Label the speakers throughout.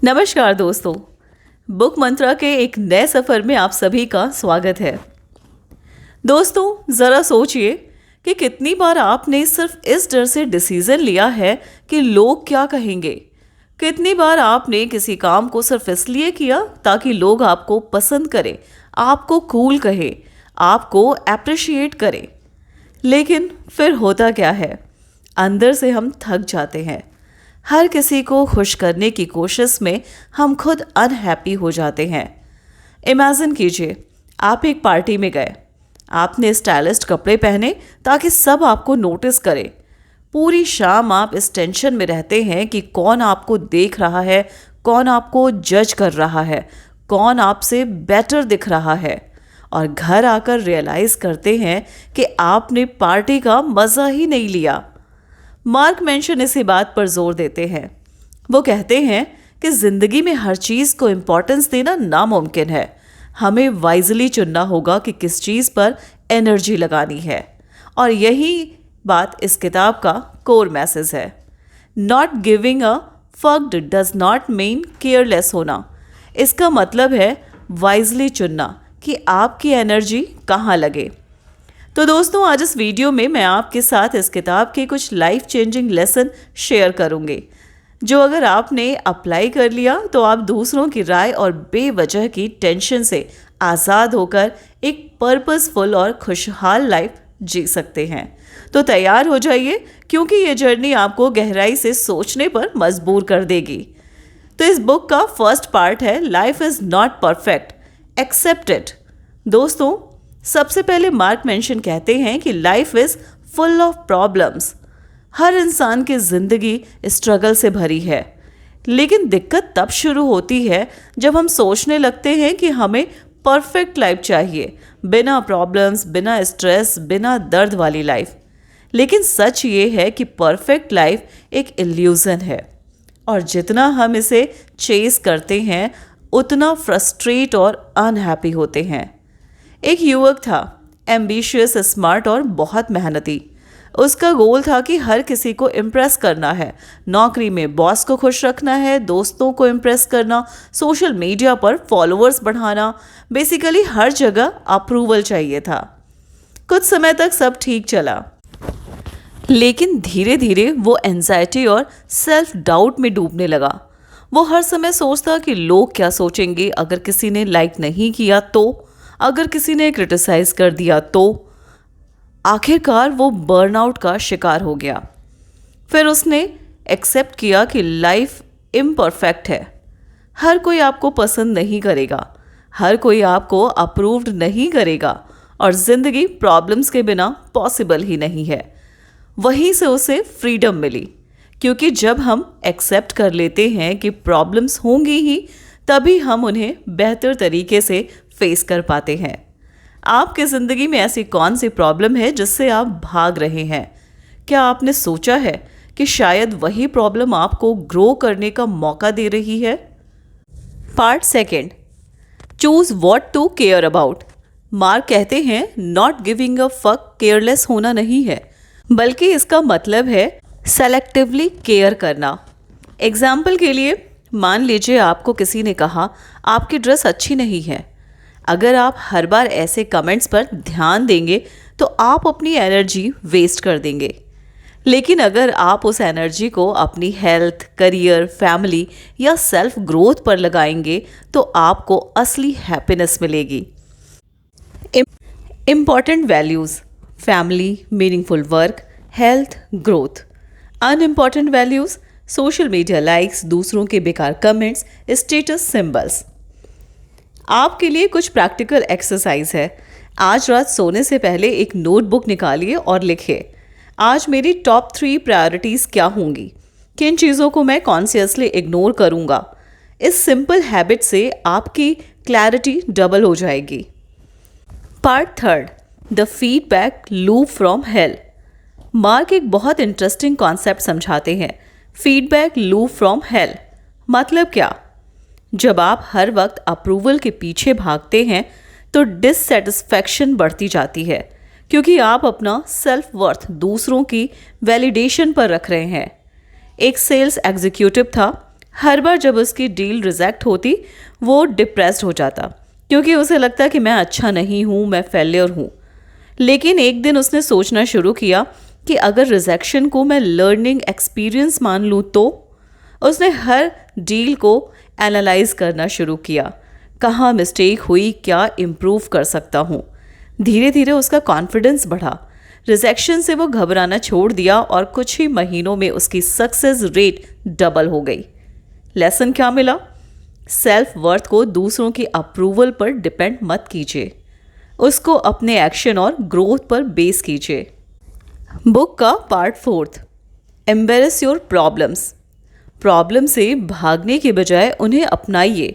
Speaker 1: नमस्कार दोस्तों, बुक मंत्रा के एक नए सफ़र में आप सभी का स्वागत है। दोस्तों, ज़रा सोचिए कि कितनी बार आपने सिर्फ इस डर से डिसीज़न लिया है कि लोग क्या कहेंगे। कितनी बार आपने किसी काम को सिर्फ इसलिए किया ताकि लोग आपको पसंद करें, आपको कूल कहें, आपको अप्रिशिएट करें। लेकिन फिर होता क्या है, अंदर से हम थक जाते हैं। हर किसी को खुश करने की कोशिश में हम खुद अनहैप्पी हो जाते हैं। इमेजिन कीजिए, आप एक पार्टी में गए, आपने स्टाइलिस्ट कपड़े पहने ताकि सब आपको नोटिस करें। पूरी शाम आप इस टेंशन में रहते हैं कि कौन आपको देख रहा है, कौन आपको जज कर रहा है, कौन आपसे बेटर दिख रहा है। और घर आकर रियलाइज़ करते हैं कि आपने पार्टी का मज़ा ही नहीं लिया। मार्क मेंशन इसी बात पर जोर देते हैं। वो कहते हैं कि ज़िंदगी में हर चीज़ को इम्पोर्टेंस देना नामुमकिन है। हमें वाइजली चुनना होगा कि किस चीज़ पर एनर्जी लगानी है। और यही बात इस किताब का कोर मैसेज है। Not giving a fucked does not mean careless होना। इसका मतलब है वाइजली चुनना कि आपकी एनर्जी कहाँ लगे। तो दोस्तों, आज इस वीडियो में मैं आपके साथ इस किताब के कुछ लाइफ चेंजिंग लेसन शेयर करूंगी, जो अगर आपने अप्लाई कर लिया तो आप दूसरों की राय और बेवजह की टेंशन से आज़ाद होकर एक पर्पसफुल और खुशहाल लाइफ जी सकते हैं। तो तैयार हो जाइए, क्योंकि ये जर्नी आपको गहराई से सोचने पर मजबूर कर देगी। तो इस बुक का फर्स्ट पार्ट है life is not perfect, accept it. दोस्तों, सबसे पहले मार्क मेंशन कहते हैं कि life is full of problems. हर इंसान की जिंदगी स्ट्रगल से भरी है। लेकिन दिक्कत तब शुरू होती है जब हम सोचने लगते हैं कि हमें परफेक्ट लाइफ चाहिए, बिना प्रॉब्लम्स, बिना स्ट्रेस, बिना दर्द वाली लाइफ। लेकिन सच ये है कि परफेक्ट लाइफ एक इल्यूजन है, और जितना हम इसे चेस करते हैं उतना फ्रस्ट्रेट और अनहैप्पी होते हैं। एक युवक था, एम्बिशियस, स्मार्ट और बहुत मेहनती। उसका गोल था कि हर किसी को इम्प्रेस करना है। नौकरी में बॉस को खुश रखना है, दोस्तों को इम्प्रेस करना, सोशल मीडिया पर फॉलोअर्स बढ़ाना, बेसिकली हर जगह अप्रूवल चाहिए था। कुछ समय तक सब ठीक चला, लेकिन धीरे धीरे वो एंजाइटी और सेल्फ डाउट में डूबने लगा। वो हर समय सोचता कि लोग क्या सोचेंगे, अगर किसी ने लाइक नहीं किया तो, अगर किसी ने क्रिटिसाइज कर दिया तो। आखिरकार वो बर्नआउट का शिकार हो गया। फिर उसने एक्सेप्ट किया कि लाइफ इम्परफेक्ट है। हर कोई आपको पसंद नहीं करेगा, हर कोई आपको अप्रूव्ड नहीं करेगा, और ज़िंदगी प्रॉब्लम्स के बिना पॉसिबल ही नहीं है। वहीं से उसे फ्रीडम मिली, क्योंकि जब हम एक्सेप्ट कर लेते हैं कि प्रॉब्लम्स होंगी ही, तभी हम उन्हें बेहतर तरीके से फेस कर पाते हैं। आपकी ज़िंदगी में ऐसी कौन सी प्रॉब्लम है जिससे आप भाग रहे हैं? क्या आपने सोचा है कि शायद वही प्रॉब्लम आपको ग्रो करने का मौका दे रही है? Part second, choose what to care about. Mark कहते हैं not giving a fuck careless होना नहीं है, बल्कि इसका मतलब है सेलेक्टिवली केयर करना। एग्जाम्पल के लिए, मान लीजिए आपको किसी ने कहा आपकी ड्रेस अच्छी नहीं है। अगर आप हर बार ऐसे कमेंट्स पर ध्यान देंगे तो आप अपनी एनर्जी वेस्ट कर देंगे। लेकिन अगर आप उस एनर्जी को अपनी हेल्थ, करियर, फैमिली या सेल्फ ग्रोथ पर लगाएंगे तो आपको असली हैप्पीनेस मिलेगी। Important values: family, meaningful work, health, growth. Unimportant values: social media likes, दूसरों के बेकार कमेंट्स, स्टेटस सिंबल्स। आपके लिए कुछ प्रैक्टिकल एक्सरसाइज है। आज रात सोने से पहले एक नोटबुक निकालिए और लिखिए, आज मेरी टॉप 3 प्रायोरिटीज़ क्या होंगी, किन चीज़ों को मैं कॉन्शियसली इग्नोर करूँगा। इस सिंपल हैबिट से आपकी क्लैरिटी डबल हो जाएगी। Part third, the feedback loop from hello. Mark एक बहुत इंटरेस्टिंग कॉन्सेप्ट समझाते हैं, फीडबैक लूप फ्रॉम हेल। मतलब क्या? जब आप हर वक्त अप्रूवल के पीछे भागते हैं तो डिससेटिस्फैक्शन बढ़ती जाती है, क्योंकि आप अपना सेल्फ वर्थ दूसरों की वैलिडेशन पर रख रहे हैं। एक सेल्स एग्जीक्यूटिव था, हर बार जब उसकी डील रिजेक्ट होती वो डिप्रेस्ड हो जाता, क्योंकि उसे लगता कि मैं अच्छा नहीं हूँ, मैं फेलियर हूँ। लेकिन एक दिन उसने सोचना शुरू किया कि अगर रिजेक्शन को मैं लर्निंग एक्सपीरियंस मान लूँ तो उसने हर डील को एनालाइज करना शुरू किया। कहाँ मिस्टेक हुई, क्या इम्प्रूव कर सकता हूँ। धीरे धीरे उसका कॉन्फिडेंस बढ़ा। रिजेक्शन से वो घबराना छोड़ दिया और कुछ ही महीनों में उसकी सक्सेस रेट डबल हो गई। लेसन क्या मिला? सेल्फ वर्थ को दूसरों की अप्रूवल पर डिपेंड मत कीजिए, उसको अपने एक्शन और ग्रोथ पर बेस कीजिए। बुक का part 4, embarrass your problems. Problem से भागने के बजाय उन्हें अपनाइए,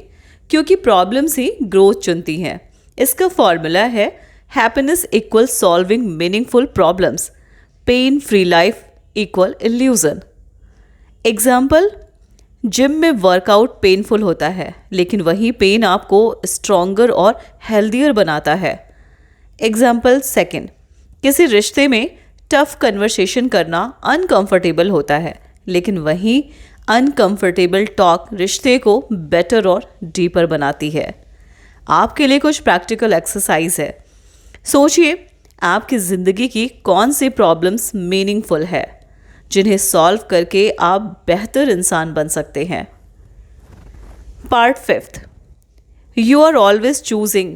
Speaker 1: क्योंकि प्रॉब्लम्स ही ग्रोथ चुनती हैं। इसका फॉर्मूला है happiness equal solving meaningful problems, pain free life equal illusion. Example, gym में वर्कआउट पेनफुल होता है, लेकिन वही पेन आपको स्ट्रॉन्गर और हेल्दियर बनाता है। एग्जाम्पल सेकंड, किसी रिश्ते में टफ कन्वर्सेशन करना अनकंफर्टेबल होता है, लेकिन वही अनकंफर्टेबल टॉक रिश्ते को बेटर और डीपर बनाती है। आपके लिए कुछ प्रैक्टिकल एक्सरसाइज है। सोचिए आपकी ज़िंदगी की कौन सी प्रॉब्लम्स मीनिंगफुल है, जिन्हें सॉल्व करके आप बेहतर इंसान बन सकते हैं। Part 5, you are always choosing.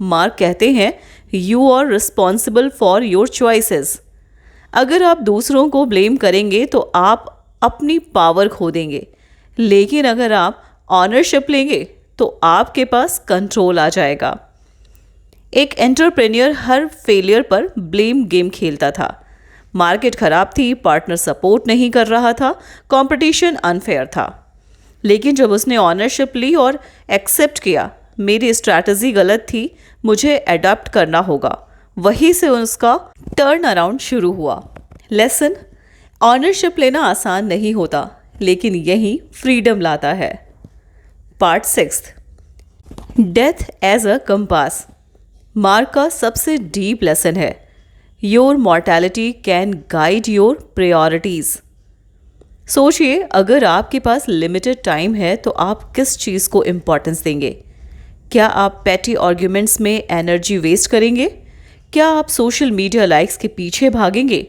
Speaker 1: Mark कहते हैं you are responsible for your choices. अगर आप दूसरों को ब्लेम करेंगे तो आप अपनी पावर खो देंगे, लेकिन अगर आप ऑनरशिप लेंगे तो आपके पास कंट्रोल आ जाएगा। एक एंटरप्रेन्योर हर फेलियर पर ब्लेम गेम खेलता था। मार्केट खराब थी, पार्टनर सपोर्ट नहीं कर रहा था, कंपटीशन अनफेयर था। लेकिन जब उसने ऑनरशिप ली और एक्सेप्ट किया मेरी स्ट्रैटेजी गलत थी, मुझे अडॉप्ट करना होगा, वहीं से उसका टर्न अराउंड शुरू हुआ। लेसन, ऑनरशिप लेना आसान नहीं होता, लेकिन यही फ्रीडम लाता है। Part 6, death as a compass. Mark का सबसे डीप लेसन है your mortality can guide your priorities. सोचिए अगर आपके पास लिमिटेड टाइम है तो आप किस चीज़ को इम्पोर्टेंस देंगे? क्या आप पेटी आर्ग्यूमेंट्स में एनर्जी वेस्ट करेंगे? क्या आप सोशल मीडिया लाइक्स के पीछे भागेंगे?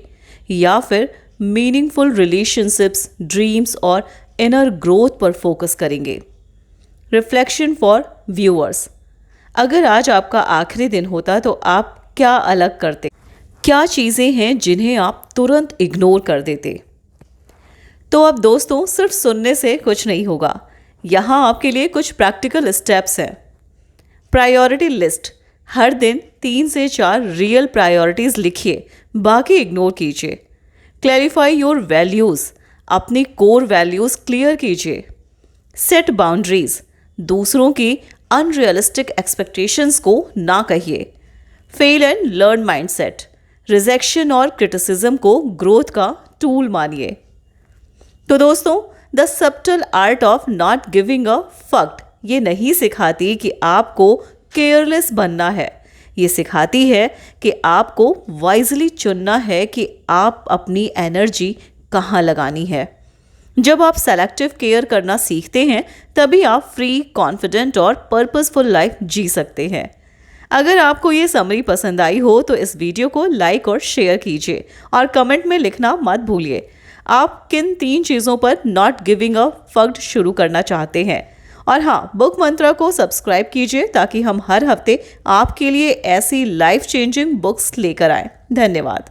Speaker 1: या फिर मीनिंगफुल रिलेशनशिप्स, ड्रीम्स और इनर ग्रोथ पर फोकस करेंगे? Reflection for viewers. अगर आज आपका आखिरी दिन होता तो आप क्या अलग करते? क्या चीज़ें हैं जिन्हें आप तुरंत इग्नोर कर देते? तो अब दोस्तों, सिर्फ सुनने से कुछ नहीं होगा। यहाँ आपके लिए कुछ प्रैक्टिकल स्टेप्स हैं। Priority list. हर दिन 3 से 4 रियल प्रायोरिटीज़ लिखिए, बाकी इग्नोर कीजिए। Clarify your values. अपनी कोर वैल्यूज़ क्लियर कीजिए। Set boundaries. दूसरों की अनरियलिस्टिक एक्सपेक्टेशंस को ना कहिए। Fail and learn mindset. Rejection और क्रिटिसिज्म को ग्रोथ का टूल मानिए। तो दोस्तों, the subtle art of not giving a fuck ये नहीं सिखाती कि आपको केयरलेस बनना है, ये सिखाती है कि आपको वाइजली चुनना है कि आप अपनी एनर्जी कहाँ लगानी है। जब आप सेलेक्टिव केयर करना सीखते हैं तभी आप फ्री, कॉन्फिडेंट और पर्पसफुल लाइफ जी सकते हैं। अगर आपको ये समरी पसंद आई हो तो इस वीडियो को लाइक और शेयर कीजिए और कमेंट में लिखना मत भूलिए आप किन 3 चीज़ों पर नॉट गिविंग अ फक शुरू करना चाहते हैं। और हाँ, बुक मंत्रा को सब्सक्राइब कीजिए ताकि हम हर हफ्ते आपके लिए ऐसी लाइफ चेंजिंग बुक्स लेकर आएं। धन्यवाद।